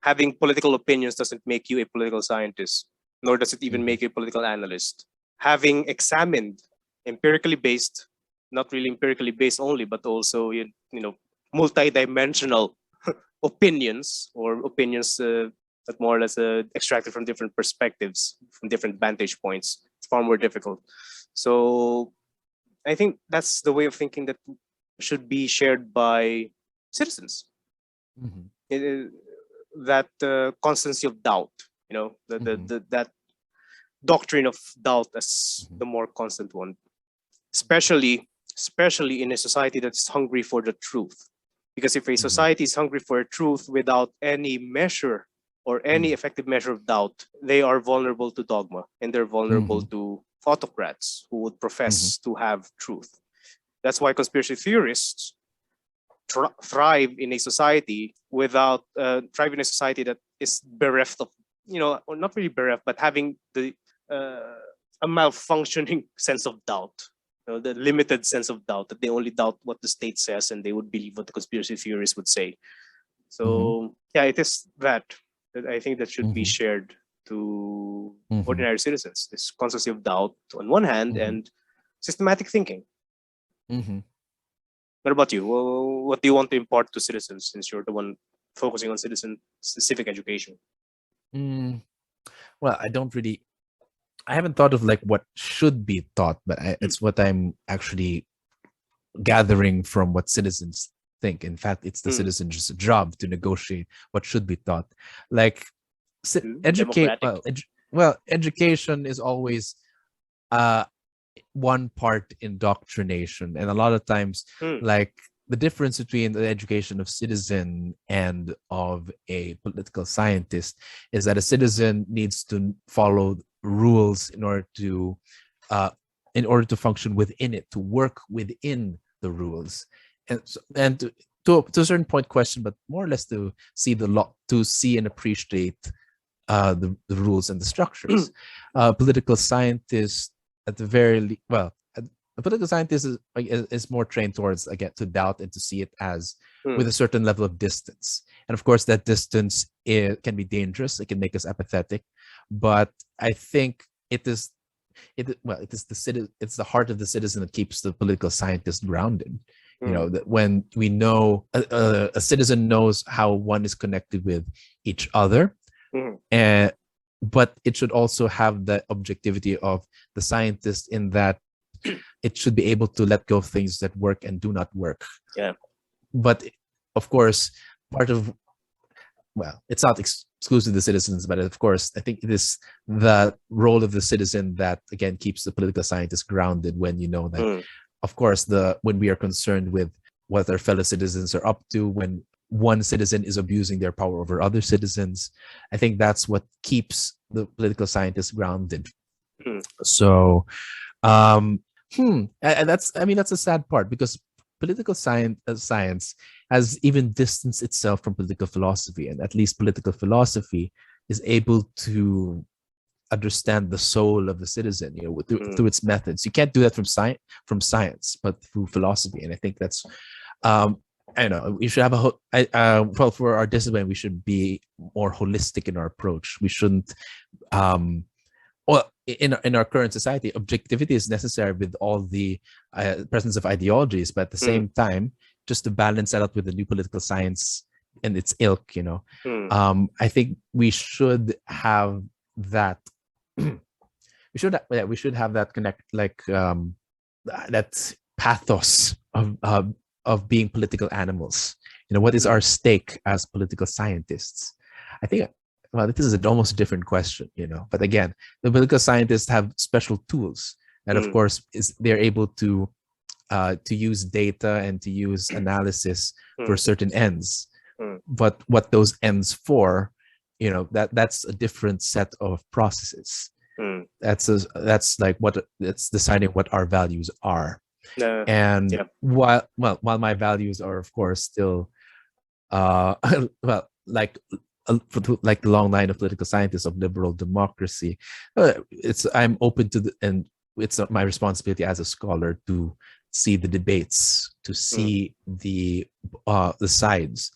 Having political opinions doesn't make you a political scientist, nor does it even make you a political analyst. Having examined empirically based, not really empirically based only, but also multi-dimensional opinions, or opinions that more or less extracted from different perspectives, from different vantage points, it's far more difficult. So I think that's the way of thinking that should be shared by citizens. That constancy of doubt, that doctrine of doubt as the more constant one, especially in a society that's hungry for the truth. Because if a society is hungry for truth without any measure or any effective measure of doubt, they are vulnerable to dogma, and they're vulnerable to autocrats who would profess to have truth. That's why conspiracy theorists thrive in a society that is bereft of, or not really bereft, but having a malfunctioning sense of doubt, the limited sense of doubt, that they only doubt what the state says and they would believe what the conspiracy theorists would say. So yeah, it is that I think that should be shared to ordinary citizens. This constancy of doubt on one hand and systematic thinking. What about you? Well, what do you want to impart to citizens, since you're the one focusing on civic education? Well, I haven't thought of like what should be taught, but it's what I'm actually gathering from what citizens think. In fact, it's the citizens' job to negotiate what should be taught. Like education is always one part indoctrination, and a lot of times like the difference between the education of citizen and of a political scientist is that a citizen needs to follow rules in order to function within it, to work within the rules, and to a certain point question, but more or less to see the law, to see and appreciate the rules and the structures. Political scientists, at the very a political scientist is more trained towards, again, to doubt and to see it as with a certain level of distance. And of course, that distance can be dangerous. It can make us apathetic. But I think it's the heart of the citizen that keeps the political scientist grounded. That when we know a citizen knows how one is connected with each other, but it should also have the objectivity of the scientist, in that it should be able to let go of things that work and do not work. Yeah. But of course, it's not exclusive to the citizens, but of course, I think it is the role of the citizen that, again, keeps the political scientist grounded, when you know that, of course, when we are concerned with what our fellow citizens are up to, when one citizen is abusing their power over other citizens, I think that's what keeps the political scientist grounded. So, and that's a sad part, because political science has even distanced itself from political philosophy, and at least political philosophy is able to understand the soul of the citizen, through its methods. You can't do that from science, but through philosophy. And I think that's I don't know, we should have for our discipline, we should be more holistic in our approach. We shouldn't in our current society, objectivity is necessary with all the presence of ideologies, but at the same time, just to balance that out with the new political science and its ilk, I think we should have that. we should have that connect, like that pathos of being political animals. What is our stake as political scientists? I think, this is almost a different question, but again, the political scientists have special tools, and of course they're able to to use data and to use analysis for Mm. certain ends. Mm. But what those ends for, that's a different set of processes. Mm. That's like what it's deciding what our values are. And Yeah. while my values are of course still well, like the long line of political scientists of liberal democracy, I'm open to and it's not my responsibility as a scholar to see the debates, to see the sides.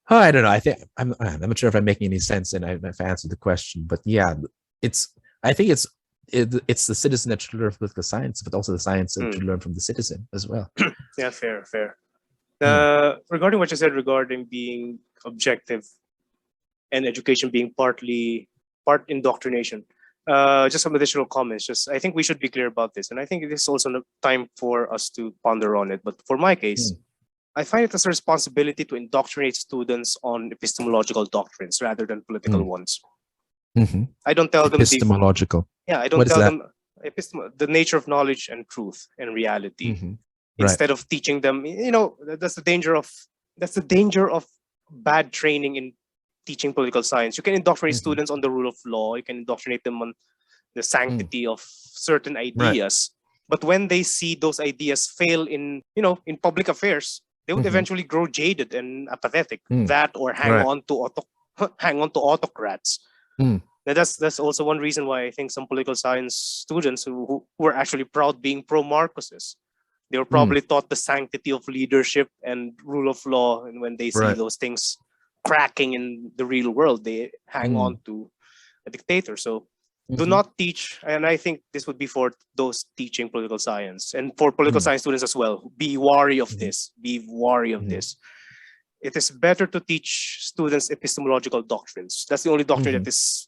I don't know. I think I'm not sure if I'm making any sense and if I answered the question, but yeah, I think it's the citizen that should learn political science, but also the science that should learn from the citizen as well. Yeah, fair. Regarding what you said regarding being objective and education being part indoctrination, just some additional comments. I think we should be clear about this, and I think it is also time for us to ponder on it. But for my case, I find it as a responsibility to indoctrinate students on epistemological doctrines rather than political ones. I don't tell them epistemological. I don't tell them the nature of knowledge and truth and reality. Instead of teaching them, that's the danger of bad training in teaching political science. You can indoctrinate students on the rule of law. You can indoctrinate them on the sanctity of certain ideas. But when they see those ideas fail in public affairs, they would eventually grow jaded and apathetic. That or hang on to autocrats. That's also one reason why I think some political science students who were actually proud being pro-Marcosists, they were probably taught the sanctity of leadership and rule of law, and when they see those things cracking in the real world, they hang on to a dictator. So do not teach, and I think this would be for those teaching political science and for political science students as well. Be wary of this. Be wary of this. It is better to teach students epistemological doctrines. That's the only doctrine that is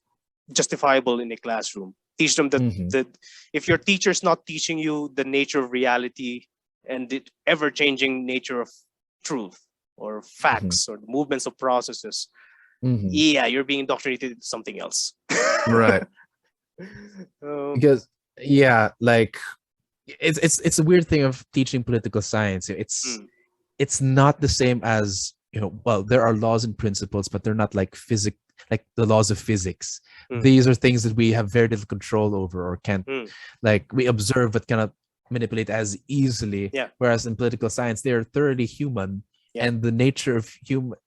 justifiable in a classroom. Teach them that if your teacher is not teaching you the nature of reality and the ever-changing nature of truth or facts or the movements of processes, you're being indoctrinated into something else. Right. Because like it's a weird thing of teaching political science. It's not the same as there are laws and principles, but they're not like like the laws of physics. These are things that we have very little control over or can't like we observe but cannot manipulate as easily. Whereas in political science, they're thoroughly human. And the nature of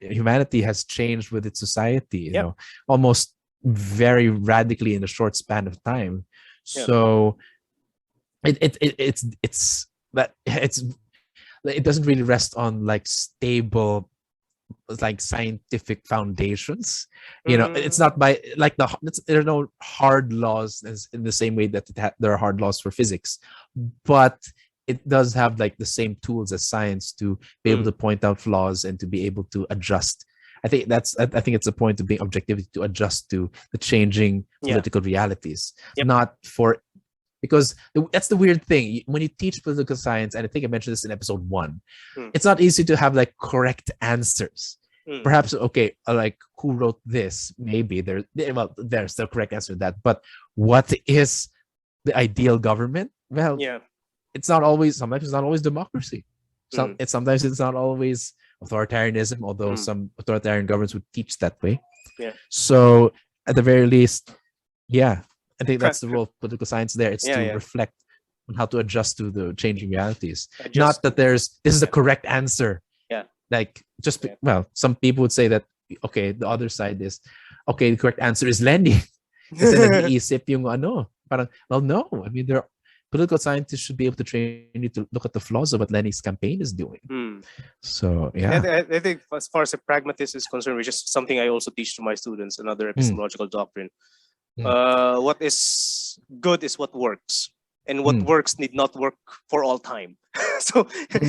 humanity has changed with its society, almost very radically in a short span of time. So it doesn't really rest on like stable like scientific foundations. It's not by like there are no hard laws in the same way that there are hard laws for physics, but it does have like the same tools as science to be able to point out flaws and to be able to adjust. I think it's a point of being objectivity, to adjust to the changing political realities, not for, because that's the weird thing when you teach political science, and I think I mentioned this in episode 1. It's not easy to have like correct answers. Perhaps like who wrote this? Maybe there's the correct answer to that, but what is the ideal government? Well, it's not always. Sometimes it's not always democracy. Sometimes it's not always authoritarianism, although some authoritarian governments would teach that way. So at the very least, I think that's the role of political science there. It's to reflect on how to adjust to the changing realities. Not that this is the correct answer. Like some people would say that the other side is the correct answer is Lenny. Kasi nag-iisip yung parang, well, no. I mean, political scientists should be able to train you to look at the flaws of what Lenny's campaign is doing. So I think as far as pragmatism is concerned, which is something I also teach to my students, another epistemological doctrine. What is good is what works, and what works need not work for all time. So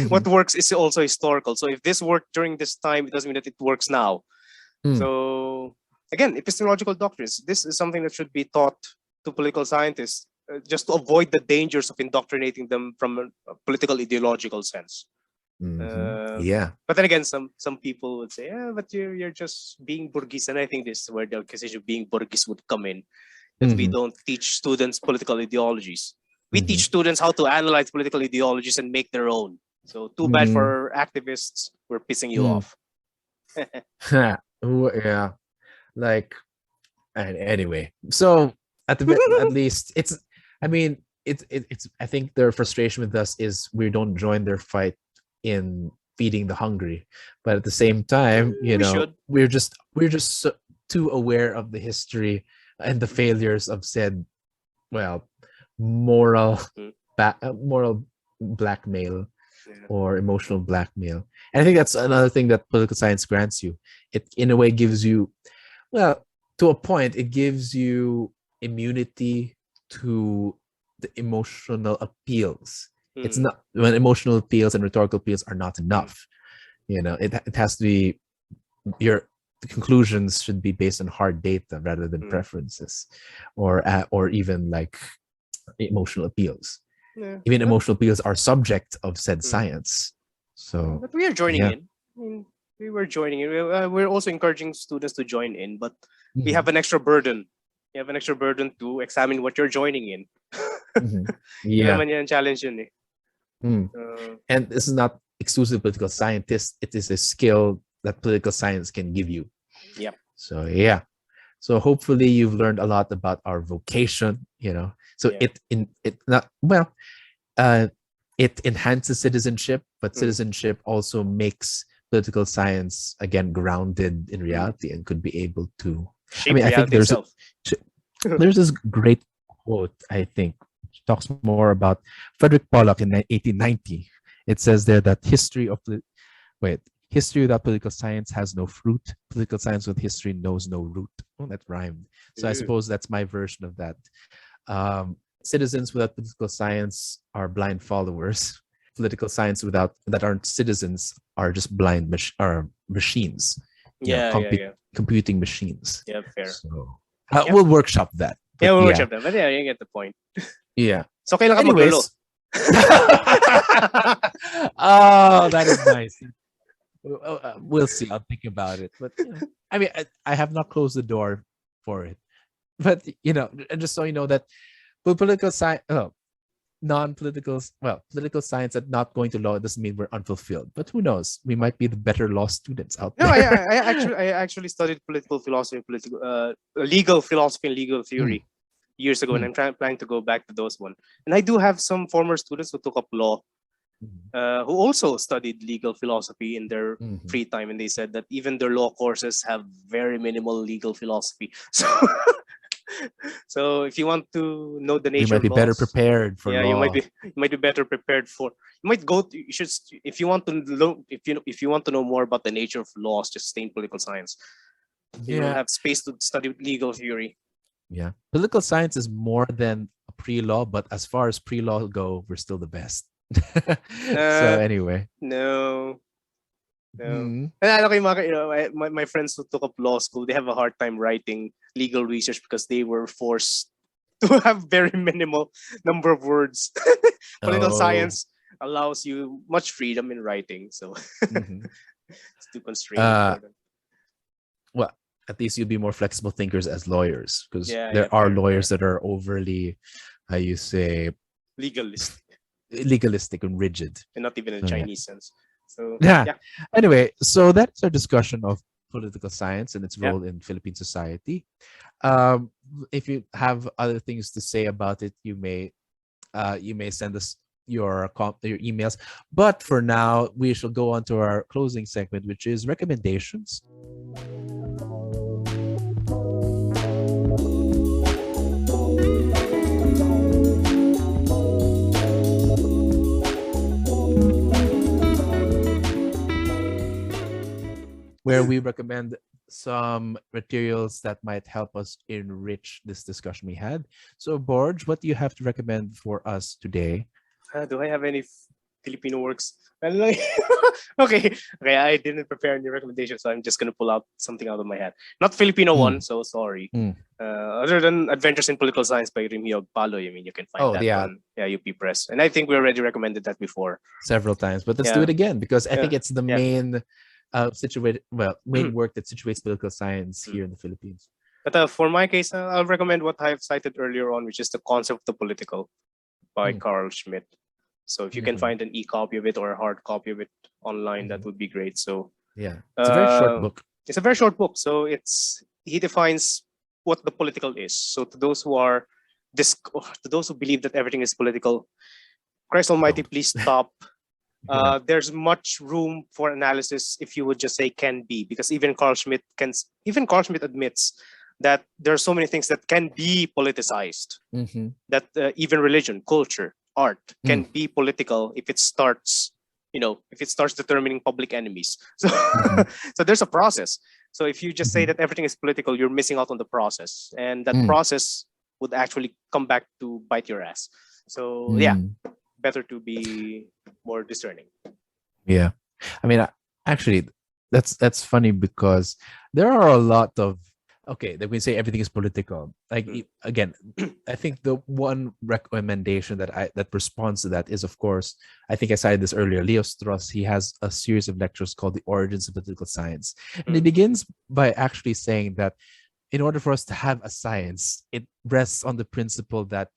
what works is also historical. So if this worked during this time, it doesn't mean that it works now. So again, epistemological doctrines. This is something that should be taught to political scientists, just to avoid the dangers of indoctrinating them from a political ideological sense. But then again, some people would say, but you're just being Burgis, and I think this is where the accusation of being Burgis would come in. That we don't teach students political ideologies. we teach students how to analyze political ideologies and make their own. So too bad for activists. We're pissing you off. Yeah, like, and anyway, so at least it's, I mean, it's I think their frustration with us is we don't join their fight in feeding the hungry, but at the same time, you know, should. we're just too aware of the history and the failures of said, well, moral moral blackmail or emotional blackmail. And I think that's another thing that political science grants you. It in a way gives you, well, to a point, it gives you immunity to the emotional appeals. It's not, when emotional appeals and rhetorical appeals are not enough. You know, it has to be, the conclusions should be based on hard data rather than preferences, or even like emotional appeals. Even emotional appeals are subject of said science. So, but we are joining in. I mean, we were joining in. We're also encouraging students to join in, but we have an extra burden. You have an extra burden to examine what you're joining in. Yeah. Challenge yun, eh. And this is not exclusive political scientists. It is a skill that political science can give you. Yep. So yeah. So hopefully you've learned a lot about our vocation, you know. So it enhances citizenship, but citizenship also makes political science again grounded in reality and could be able to shape I think there's there's this great quote, I think, which talks more about Frederick Pollock in 1890. It says there that history without political science has no fruit. Political science with history knows no root. Oh, that rhymed. So I suppose that's my version of that. Citizens without political science are blind followers. Political science that aren't citizens are just blind machines. Computing machines. Yeah, fair. So we'll workshop that. But we'll workshop that. But yeah, you get the point. Yeah. So kailan ka maglolo? Oh, that is nice. We'll see. I'll think about it. But I mean, I have not closed the door for it. But and just so you know that political science, political science that not going to law doesn't mean we're unfulfilled. But who knows? We might be the better law students out there. No, I actually studied political philosophy, legal philosophy and legal theory years ago, and I'm planning to go back to those one. And I do have some former students who took up law, who also studied legal philosophy in their free time, and they said that even their law courses have very minimal legal philosophy. So if you want to know the nature, you might be better prepared for law. You might be better prepared for. You might go. You should, if you want to know, if you want to know more about the nature of laws, just stay in political science. You don't have space to study legal theory. Yeah, political science is more than a pre-law, but as far as pre-law go, we're still the best. So anyway, no. My friends who took up law school, they have a hard time writing legal research because they were forced to have very minimal number of words. Political science allows you much freedom in writing, so it's too constrained. Well, at least you'll be more flexible thinkers as lawyers, because there are lawyers that are overly, how you say, legalistic and rigid, and not even in Chinese sense. So anyway, so that's our discussion of political science and its role in Philippine society. If you have other things to say about it, you may send us your emails. But for now, we shall go on to our closing segment, which is recommendations. Where we recommend some materials that might help us enrich this discussion we had. So, Borge, what do you have to recommend for us today? Do I have any Filipino works? Okay, I didn't prepare any recommendations, so I'm just going to pull out something out of my head. Not Filipino one, so sorry. Other than Adventures in Political Science by Remio Paloy, I mean, you can find that on UP Press. And I think we already recommended that before. Several times, but let's do it again, because I think it's the main main work that situates political science here in the Philippines. But for my case, I'll recommend what I've cited earlier on, which is the concept of the political. by Carl Schmitt. So if you can find an e-copy of it or a hard copy of it online, that would be great. So yeah, it's a very short book. It's a very short book. So he defines what the political is. So to those who are to those who believe that everything is political, Christ Almighty, please stop. There's much room for analysis if you would just say can be, because even Carl Schmitt admits that there are so many things that can be politicized. That even religion, culture, art can be political if it starts determining public enemies. So so there's a process. So if you just say that everything is political, you're missing out on the process, and that process would actually come back to bite your ass. So yeah, better to be more discerning. Yeah, I mean, actually, that's funny because there are a lot of that we say everything is political. Like again, I think the one recommendation that responds to that is, of course, I think I cited this earlier. Leo Strauss, he has a series of lectures called "The Origins of Political Science," and he begins by actually saying that in order for us to have a science, it rests on the principle that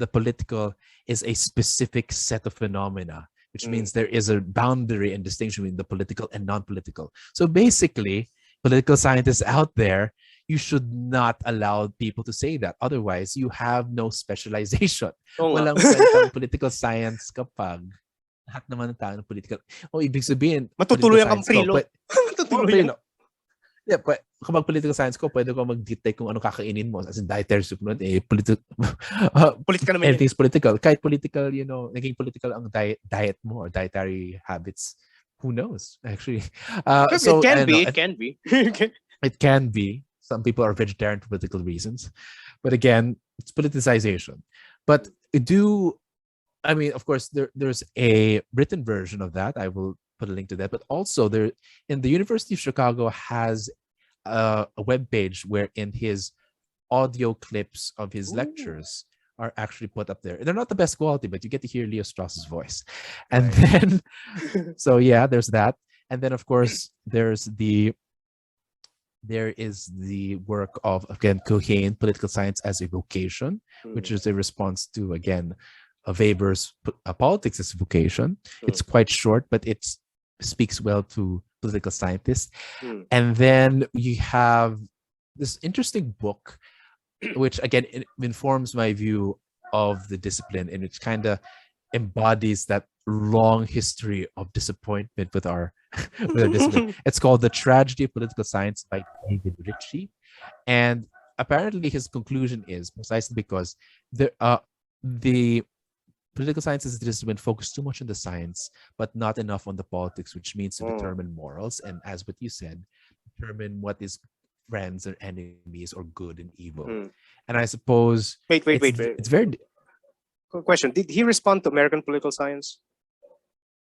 the political is a specific set of phenomena, which means there is a boundary and distinction between the political and non-political. So basically, political scientists out there, you should not allow people to say that. Otherwise, you have no specialization. Walang kwentang political science kapag lahat naman ng tao ng political. Ibig sabihin, matutuluyan kang prilo. Matutuluyan. Yeah, but kapag political science ko, pwede ko mag-dictate kung ano kakainin mo. As in dietary supplement, Politika naman everything's political. Kahit political, naging political ang diet mo or dietary habits. Who knows, actually? So, it can be. It can be. Some people are vegetarian for political reasons. But again, it's politicization. But of course, there's a written version of that. I will put a link to that. But also, in the University of Chicago has a web page wherein his audio clips of his lectures are actually put up there. They're not the best quality, but you get to hear Leo Strauss's voice. And then, so yeah, there's that. And then, of course, there is the work of, again, Cohen, Political Science as a Vocation, which is a response to, again, Weber's Politics as a Vocation. It's quite short, but it speaks well to political scientists. And then you have this interesting book, which, again, it informs my view of the discipline, and it kind of embodies that long history of disappointment with our discipline. It's called The Tragedy of Political Science by David Ritchie. And apparently his conclusion is precisely because the political sciences discipline focus too much on the science, but not enough on the politics, which means to determine morals. And as what you said, determine what is friends or enemies or good and evil. And I suppose wait. It's very question. Did he respond to American political science?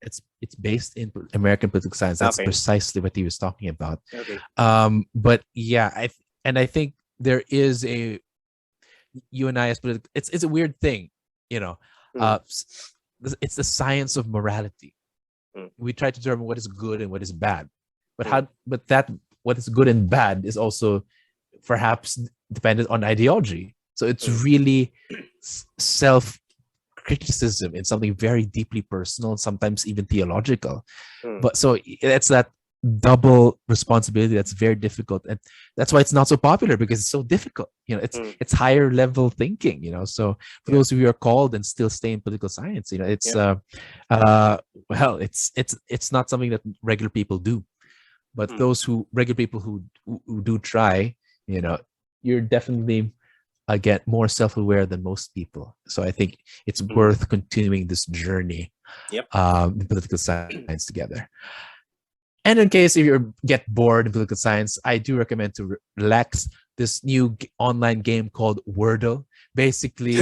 It's based in American political science. That's precisely what he was talking about. Okay. But yeah, I think there is you and I as political. It's a weird thing, It's the science of morality. We try to determine what is good and what is bad, but what is good and bad is also perhaps dependent on ideology. So it's really self-criticism in something very deeply personal, sometimes even theological. But so it's that double responsibility that's very difficult, and that's why it's not so popular, because it's so difficult. It's higher level thinking. So for those of you who are called and still stay in political science, it's it's not something that regular people do. But those regular people who do try, you're definitely get more self-aware than most people. So I think it's worth continuing this journey in political science together. And in case if you get bored in political science, I do recommend to relax this new online game called Wordle. Basically,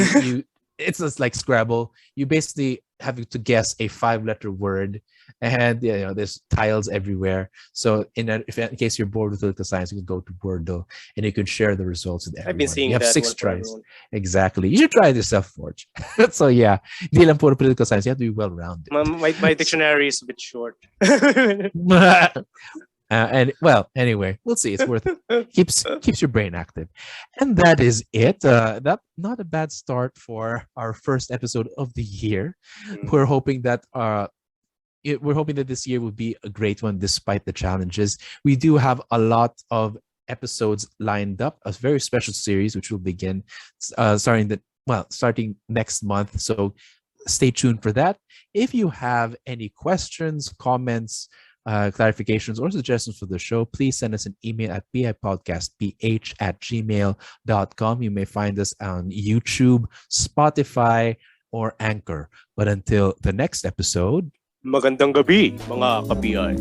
it's just like Scrabble. You basically have to guess a 5-letter word, and there's tiles everywhere. So in case you're bored with political science, you can go to Wordle and you can share the results with everyone. I've been seeing you have that 6 tries. Exactly. You should try it yourself, Forge. So yeah, hindi lang puro political science. You have to be well-rounded. My dictionary is a bit short. And well, anyway, we'll see. It's worth keeps your brain active, and that is it. That not a bad start for our first episode of the year. We're hoping that we're hoping that this year will be a great one despite the challenges. We do have a lot of episodes lined up, a very special series which will begin starting next month. So stay tuned for that. If you have any questions, comments, clarifications, or suggestions for the show, please send us an email at bipodcastph@gmail.com. You may find us on YouTube, Spotify, or Anchor. But until the next episode, Magandang gabi, mga ka-PI.